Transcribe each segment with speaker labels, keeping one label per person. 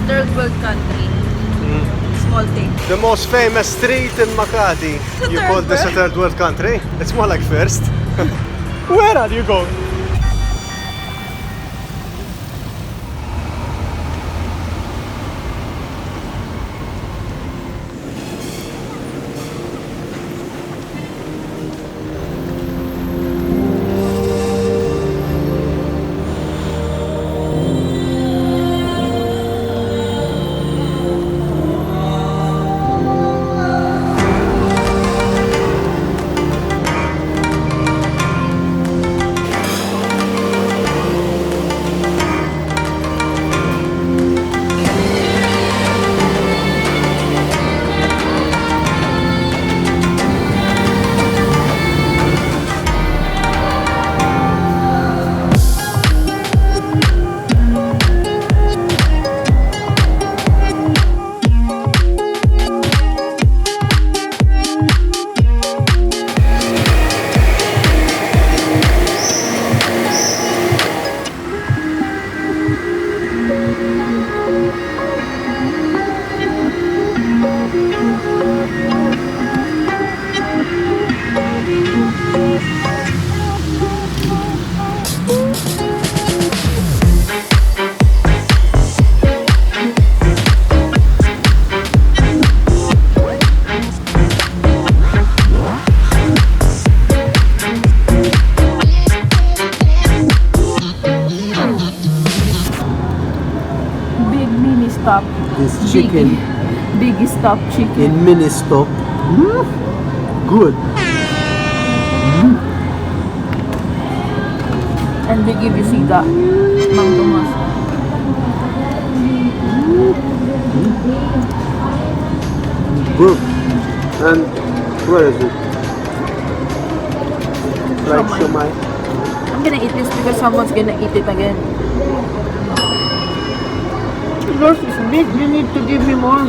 Speaker 1: third world country. Small thing.
Speaker 2: The most famous street in Makati. You call this a third world country? It's more like first. Where are you going?
Speaker 1: Stop.
Speaker 3: This chicken
Speaker 1: Big stop chicken.
Speaker 3: in mini stop. Good.
Speaker 1: And they give you siga. Mang Tomas.
Speaker 3: Good. And where is it? Like
Speaker 1: Siomai.
Speaker 3: siomai.
Speaker 1: I'm gonna eat this because someone's gonna eat it again. Yours is big. You need to give me more.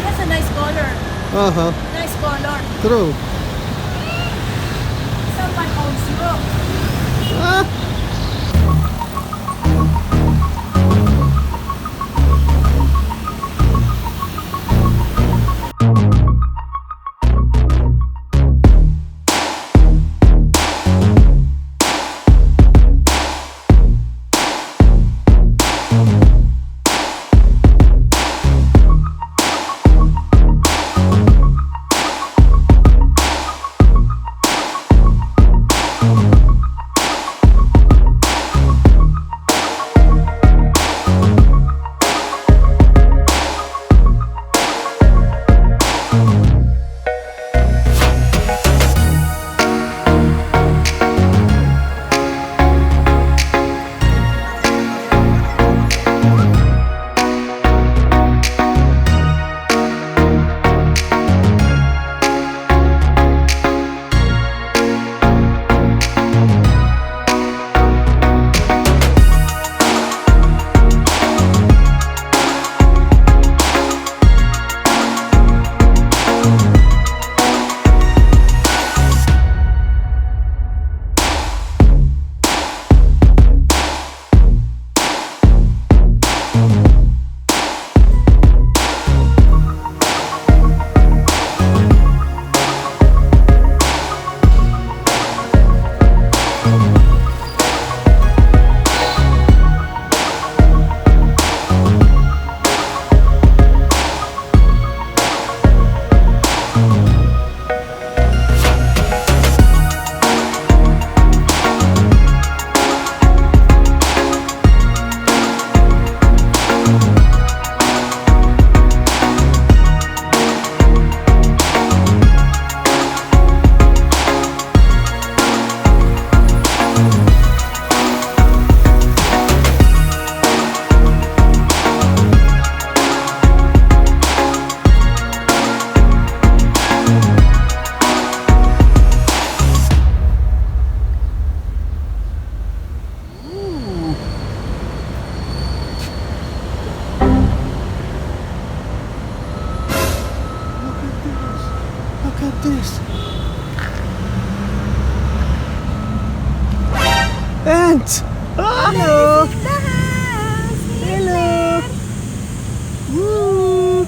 Speaker 1: That's a nice color. Nice color.
Speaker 3: True.
Speaker 1: Someone owns you.
Speaker 2: Ant! Hello!
Speaker 1: The house.
Speaker 2: Hello! Woo!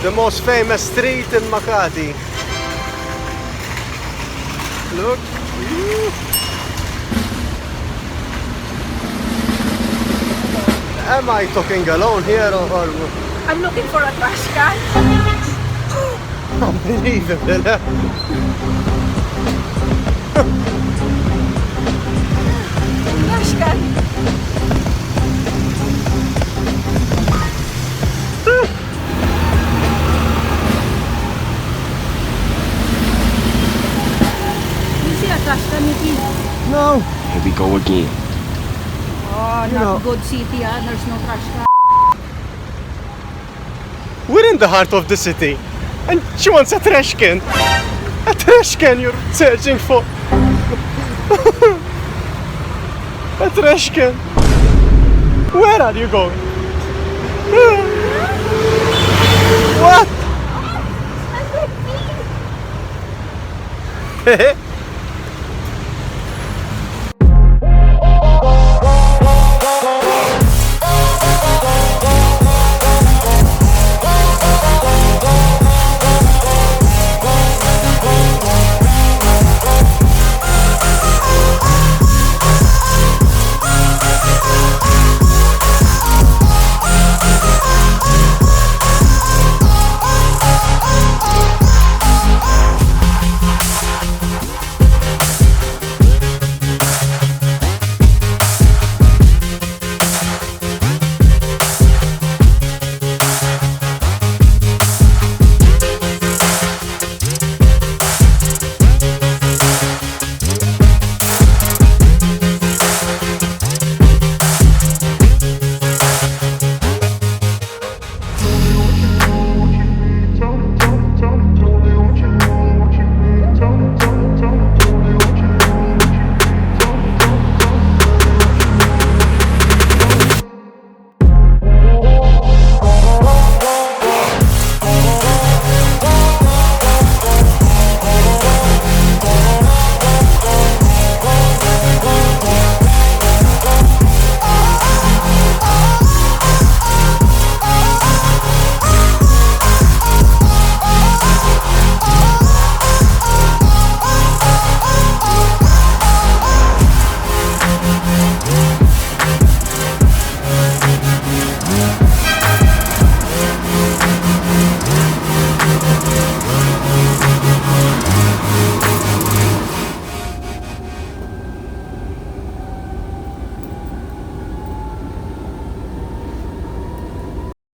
Speaker 2: The most famous street in Makati. Look. Am I talking alone here or
Speaker 1: I'm looking for a trash can.
Speaker 2: unbelievable?
Speaker 1: Trash can. You see a trash can, Nicky?
Speaker 2: No.
Speaker 4: Here we go again.
Speaker 1: Oh,
Speaker 2: You
Speaker 1: not
Speaker 2: know-
Speaker 1: good city, ah. There's no trash can.
Speaker 2: We're in the heart of the city. And she wants a trash can. A trash can you're searching for. A trash can. Where are you going? What?